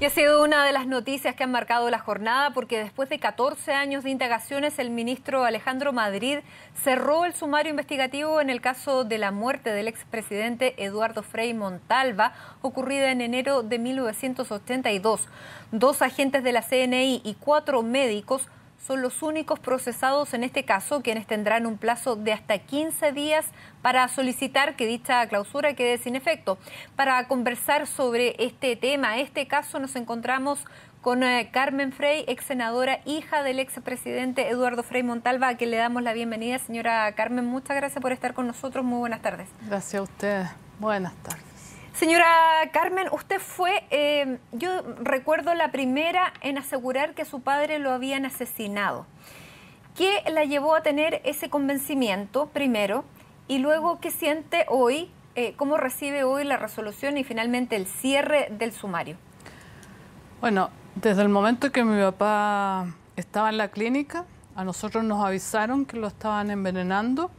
Y ha sido una de las noticias que han marcado la jornada porque después de 14 años de indagaciones, el ministro Alejandro Madrid cerró el sumario investigativo en el caso de la muerte del expresidente Eduardo Frei Montalva, ocurrida en enero de 1982. 2 agentes de la CNI y 4 médicos son los únicos procesados en este caso, quienes tendrán un plazo de hasta 15 días para solicitar que dicha clausura quede sin efecto. Para conversar sobre este tema, este caso, nos encontramos con Carmen Frei, ex senadora, hija del expresidente Eduardo Frei Montalva, a quien le damos la bienvenida. Señora Carmen, muchas gracias por estar con nosotros. Muy buenas tardes. Gracias a ustedes. Buenas tardes. Señora Carmen, usted fue, yo recuerdo, la primera en asegurar que su padre lo habían asesinado. ¿Qué la llevó a tener ese convencimiento primero? Y luego, ¿qué siente hoy? ¿Cómo recibe hoy la resolución y finalmente el cierre del sumario? Bueno, desde el momento que mi papá estaba en la clínica, a nosotros nos avisaron que lo estaban envenenando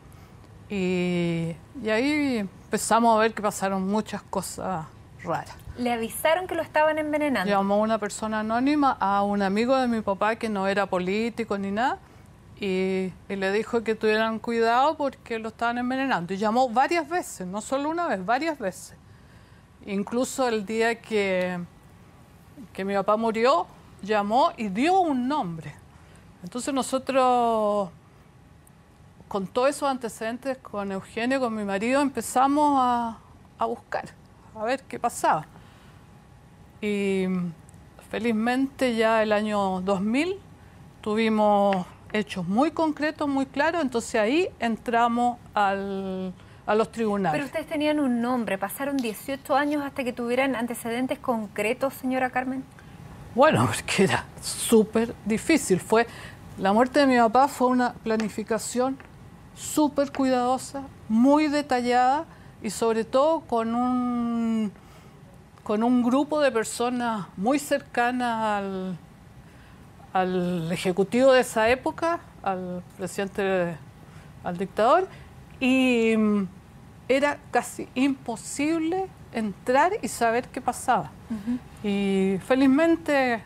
y ahí empezamos a ver que pasaron muchas cosas raras. ¿Le avisaron que lo estaban envenenando? Llamó una persona anónima a un amigo de mi papá que no era político ni nada y le dijo que tuvieran cuidado porque lo estaban envenenando. Y llamó varias veces, no solo una vez, varias veces. Incluso el día que mi papá murió, llamó y dio un nombre. Entonces nosotros, con todos esos antecedentes, con Eugenio, con mi marido, empezamos a buscar, a ver qué pasaba. Y felizmente ya el año 2000 tuvimos hechos muy concretos, muy claros, entonces ahí entramos a los tribunales. Pero ustedes tenían un nombre, pasaron 18 años hasta que tuvieran antecedentes concretos, señora Carmen. Bueno, porque era súper difícil. La muerte de mi papá fue una planificación súper cuidadosa, muy detallada y sobre todo con un grupo de personas muy cercanas al ejecutivo de esa época, al presidente, al dictador, y era casi imposible entrar y saber qué pasaba. Y felizmente,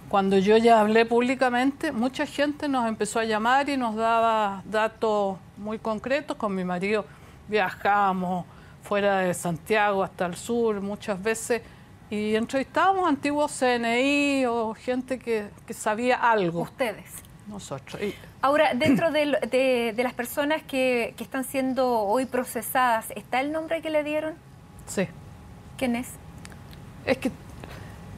cuando yo ya hablé públicamente, mucha gente nos empezó a llamar y nos daba datos muy concretos. Con mi marido viajamos fuera de Santiago hasta el sur muchas veces y entrevistábamos antiguos CNI o gente que sabía algo. Ustedes. Nosotros. Ahora, dentro de las personas que están siendo hoy procesadas, ¿está el nombre que le dieron? Sí. ¿Quién es? Es que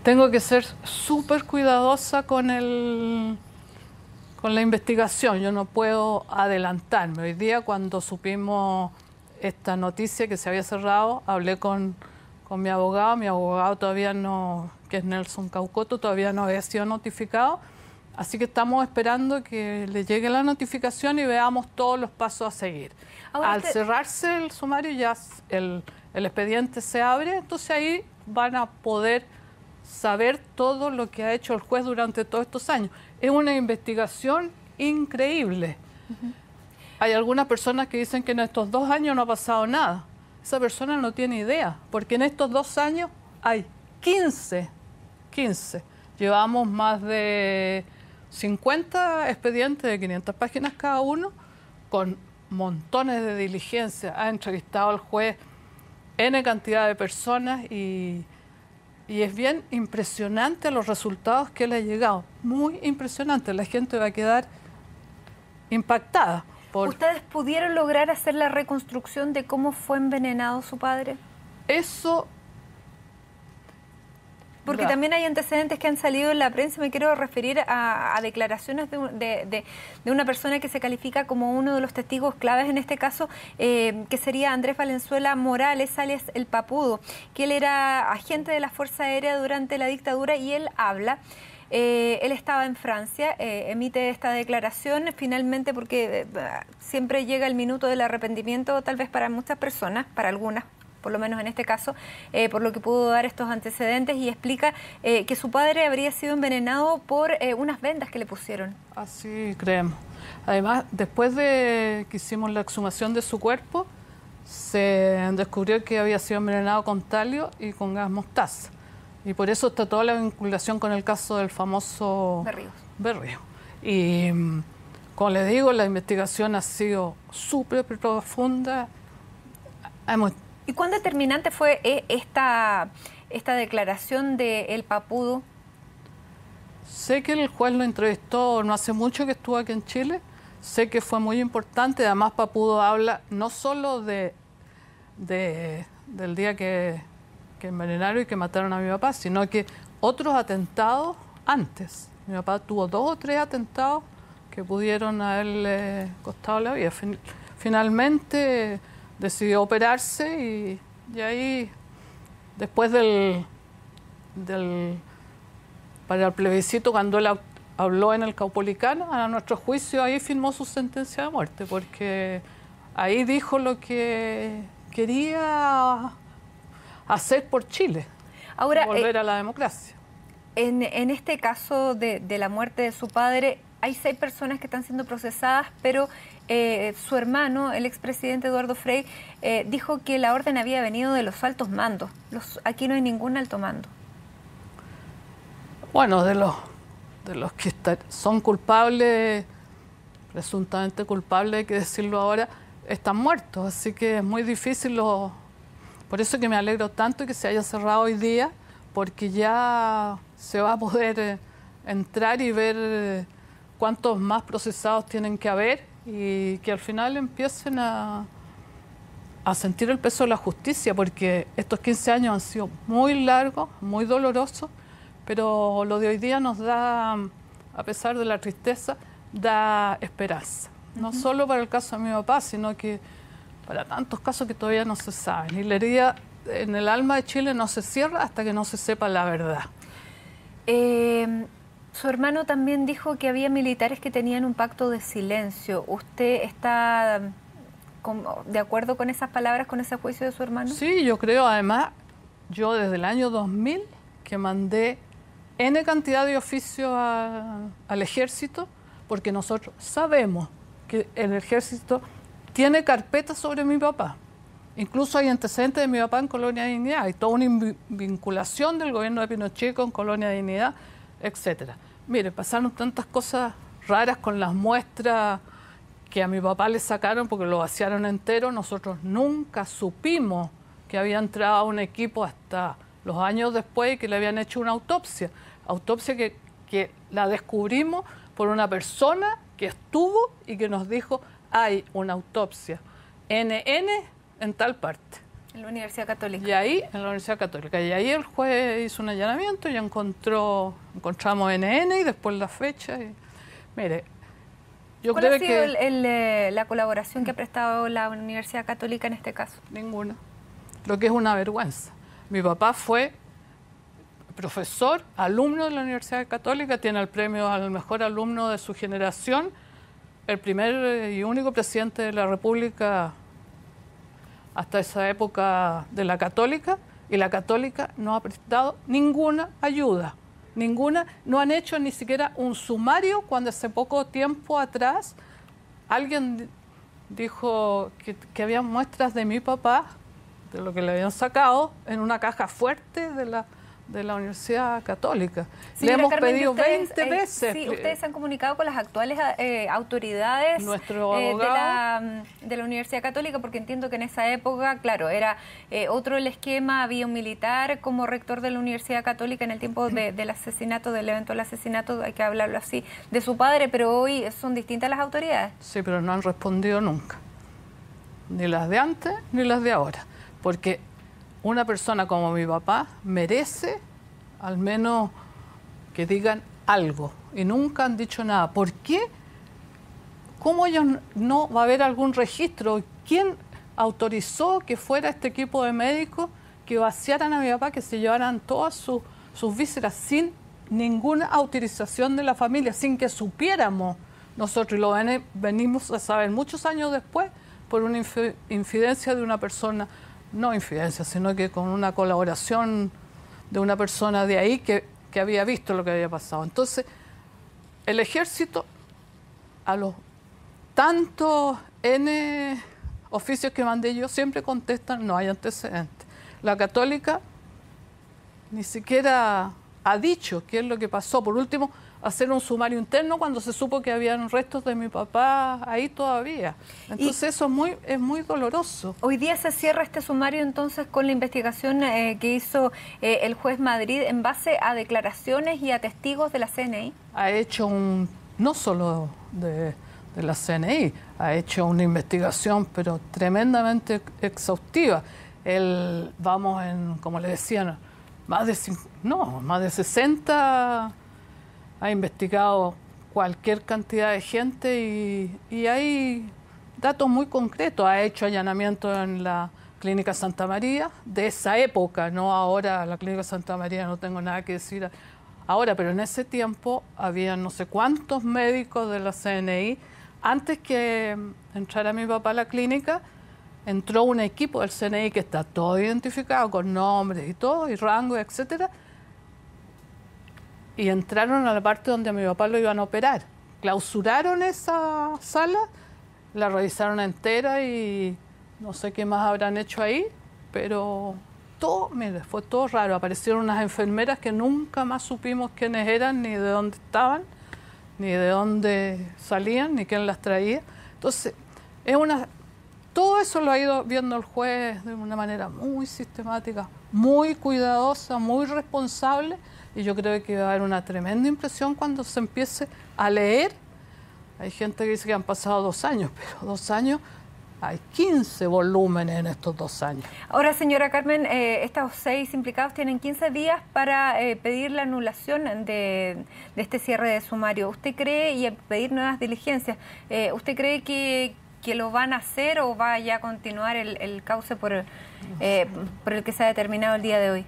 tengo que ser súper cuidadosa con la investigación. Yo no puedo adelantarme. Hoy día, cuando supimos esta noticia que se había cerrado, hablé con mi abogado. Mi abogado todavía no, que es Nelson Caucoto, todavía no había sido notificado. Así que estamos esperando que le llegue la notificación y veamos todos los pasos a seguir. Ahora, al cerrarse el sumario, ya el expediente se abre, entonces ahí van a poder saber todo lo que ha hecho el juez durante todos estos años. Es una investigación increíble. Hay algunas personas que dicen que en estos 2 años no ha pasado nada. Esa persona no tiene idea, porque en estos 2 años hay 15. Llevamos más de 50 expedientes de 500 páginas cada uno, con montones de diligencias. Ha entrevistado al juez N cantidad de personas y es bien impresionante los resultados que le ha llegado. Muy impresionante. La gente va a quedar impactada. ¿Ustedes pudieron lograr hacer la reconstrucción de cómo fue envenenado su padre? Eso... Porque también hay antecedentes que han salido en la prensa. Me quiero referir a declaraciones de una persona que se califica como uno de los testigos claves en este caso, que sería Andrés Valenzuela Morales, alias El Papudo, que él era agente de la Fuerza Aérea durante la dictadura y él habla. Él estaba en Francia, emite esta declaración finalmente porque siempre llega el minuto del arrepentimiento, tal vez para muchas personas, para algunas, por lo menos en este caso, por lo que pudo dar estos antecedentes, y explica que su padre habría sido envenenado por unas vendas que le pusieron. Así creemos. Además, después de que hicimos la exhumación de su cuerpo, se descubrió que había sido envenenado con talio y con gas mostaza. Y por eso está toda la vinculación con el caso del famoso Berríos. Y como les digo, la investigación ha sido súper profunda. ¿Y cuán determinante fue esta declaración de El Papudo? Sé que el juez lo entrevistó no hace mucho que estuvo aquí en Chile. Sé que fue muy importante. Además, Papudo habla no solo del día que envenenaron y que mataron a mi papá, sino que otros atentados antes. Mi papá tuvo 2 o 3 atentados que pudieron haberle costado la vida. Finalmente decidió operarse y ahí, después para el plebiscito, cuando él habló en el Caupolicano, a nuestro juicio ahí firmó su sentencia de muerte, porque ahí dijo lo que quería hacer por Chile, ahora, volver a la democracia. En este caso de la muerte de su padre, hay 6 personas que están siendo procesadas, pero su hermano, el expresidente Eduardo Frei, dijo que la orden había venido de los altos mandos. Aquí no hay ningún alto mando. Bueno, de los que son culpables, presuntamente culpables, hay que decirlo ahora, están muertos, así que es muy difícil. Por eso que me alegro tanto que se haya cerrado hoy día, porque ya se va a poder entrar y ver cuántos más procesados tienen que haber y que al final empiecen a sentir el peso de la justicia, porque estos 15 años han sido muy largos, muy dolorosos, pero lo de hoy día nos da, a pesar de la tristeza, da esperanza. No solo para el caso de mi papá, sino que para tantos casos que todavía no se saben. Y la herida en el alma de Chile no se cierra hasta que no se sepa la verdad. Su hermano también dijo que había militares que tenían un pacto de silencio. ¿Usted está de acuerdo con esas palabras, con ese juicio de su hermano? Sí, yo creo. Además, yo desde el año 2000 que mandé N cantidad de oficios al ejército, porque nosotros sabemos que el ejército tiene carpetas sobre mi papá. Incluso hay antecedentes de mi papá en Colonia Dignidad. Hay toda una vinculación del gobierno de Pinochet con Colonia Dignidad, etcétera. Mire, pasaron tantas cosas raras con las muestras que a mi papá le sacaron porque lo vaciaron entero. Nosotros nunca supimos que había entrado un equipo hasta los años después y que le habían hecho una autopsia. Autopsia que la descubrimos por una persona que estuvo y que nos dijo: hay una autopsia NN en tal parte. En la Universidad Católica. Y ahí, en la Universidad Católica. Y ahí el juez hizo un allanamiento y encontramos NN y después la fecha. Mire, yo ¿Cuál creo ha sido la colaboración que ha prestado la Universidad Católica en este caso? Ninguna. Lo que es una vergüenza. Mi papá fue profesor, alumno de la Universidad Católica, tiene el premio al mejor alumno de su generación, el primer y único presidente de la República hasta esa época de la Católica, y la Católica no ha prestado ninguna ayuda, ninguna. No han hecho ni siquiera un sumario cuando hace poco tiempo atrás alguien dijo que había muestras de mi papá, de lo que le habían sacado, en una caja fuerte de la Universidad Católica. Sí, le hemos Carmen, pedido ustedes, 20 veces. Sí, ustedes se han comunicado con las actuales autoridades de la Universidad Católica, porque entiendo que en esa época, claro, era otro el esquema, había un militar como rector de la Universidad Católica en el tiempo del asesinato, del evento del asesinato, hay que hablarlo así, de su padre, pero hoy son distintas las autoridades. Sí, pero no han respondido nunca, ni las de antes ni las de ahora, porque una persona como mi papá merece al menos que digan algo, y nunca han dicho nada. ¿Por qué? ¿Cómo ellos no va a haber algún registro? ¿Quién autorizó que fuera este equipo de médicos que vaciaran a mi papá, que se llevaran todas sus vísceras sin ninguna autorización de la familia, sin que supiéramos nosotros? Y lo venimos a saber muchos años después por una infidencia de una persona. No infidencia, sino que con una colaboración de una persona de ahí que había visto lo que había pasado. Entonces, el ejército, a los tantos N oficios que mandé yo, siempre contestan: no hay antecedentes. La Católica ni siquiera ha dicho qué es lo que pasó. Por último, hacer un sumario interno cuando se supo que habían restos de mi papá ahí todavía. Entonces eso es muy doloroso. Hoy día se cierra este sumario entonces con la investigación que hizo el juez Madrid en base a declaraciones y a testigos de la CNI. Ha hecho no solo de la CNI, ha hecho una investigación pero tremendamente exhaustiva. Vamos como le decían, más de 60... Ha investigado cualquier cantidad de gente y hay datos muy concretos. Ha hecho allanamientos en la Clínica Santa María, de esa época, no ahora. La Clínica Santa María no tengo nada que decir ahora, pero en ese tiempo había no sé cuántos médicos de la CNI. Antes que entrara mi papá a la clínica, entró un equipo del CNI que está todo identificado con nombres y todo, y rangos, etcétera. Y entraron a la parte donde a mi papá lo iban a operar. Clausuraron esa sala, la revisaron entera y no sé qué más habrán hecho ahí, pero todo, mire, fue todo raro. Aparecieron unas enfermeras que nunca más supimos quiénes eran, ni de dónde estaban, ni de dónde salían, ni quién las traía. Entonces, todo eso lo ha ido viendo el juez de una manera muy sistemática, muy cuidadosa, muy responsable. Y yo creo que va a haber una tremenda impresión cuando se empiece a leer. Hay gente que dice que han pasado 2 años, pero 2 años, hay 15 volúmenes en estos 2 años. Ahora, señora Carmen, estos 6 implicados tienen 15 días para pedir la anulación de este cierre de sumario. ¿Usted cree, y pedir nuevas diligencias, usted cree que lo van a hacer o va ya a continuar el cauce por el que se ha determinado el día de hoy?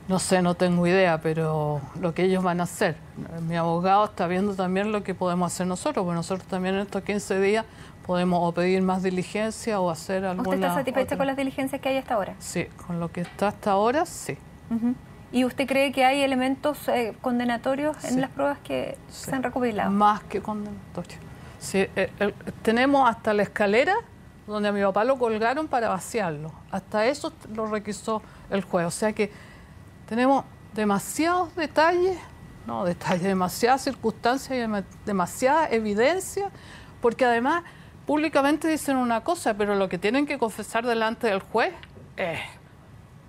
No sé, no tengo idea, pero lo que ellos van a hacer. Mi abogado está viendo también lo que podemos hacer nosotros, porque nosotros también en estos 15 días podemos o pedir más diligencia o hacer alguna... ¿Usted está satisfecho con las diligencias que hay hasta ahora? Sí, con lo que está hasta ahora, sí. ¿Y usted cree que hay elementos condenatorios en las pruebas que se han recopilado? Más que condenatorios. Sí, tenemos hasta la escalera donde a mi papá lo colgaron para vaciarlo. Hasta eso lo requisó el juez. O sea que tenemos demasiados demasiadas circunstancias y demasiada evidencia, porque además públicamente dicen una cosa, pero lo que tienen que confesar delante del juez es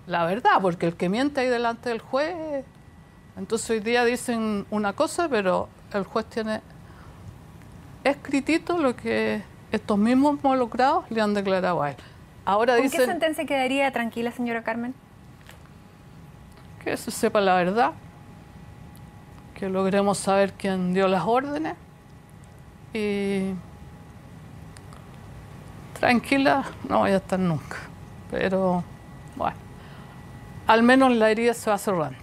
la verdad, porque el que miente ahí delante del juez, entonces hoy día dicen una cosa, pero el juez tiene escritito lo que estos mismos involucrados le han declarado a él. Ahora ¿Con qué sentencia quedaría tranquila, señora Carmen? Que se sepa la verdad, que logremos saber quién dio las órdenes y tranquila no voy a estar nunca, pero bueno, al menos la herida se va cerrando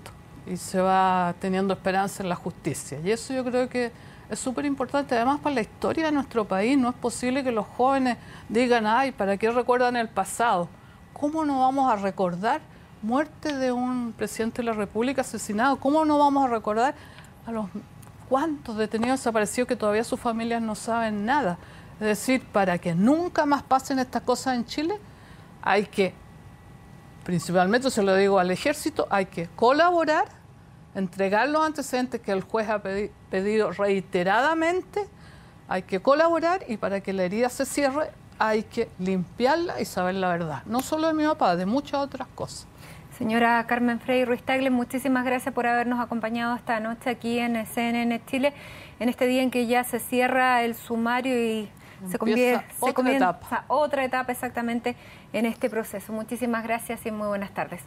y se va teniendo esperanza en la justicia, y eso yo creo que es súper importante, además para la historia de nuestro país. No es posible que los jóvenes digan, ay, ¿para qué recuerdan el pasado? ¿Cómo no vamos a recordar muerte de un presidente de la República asesinado? ¿Cómo no vamos a recordar a los cuantos detenidos desaparecidos que todavía sus familias no saben nada? Es decir, para que nunca más pasen estas cosas en Chile, hay que, principalmente se lo digo al ejército, hay que colaborar, entregar los antecedentes que el juez ha pedido reiteradamente, hay que colaborar, y para que la herida se cierre hay que limpiarla y saber la verdad, no solo de mi papá, de muchas otras cosas. Señora Carmen Frey Ruiz Tagle, muchísimas gracias por habernos acompañado esta noche aquí en CNN Chile, en este día en que ya se cierra el sumario y se comienza otra etapa exactamente en este proceso. Muchísimas gracias y muy buenas tardes.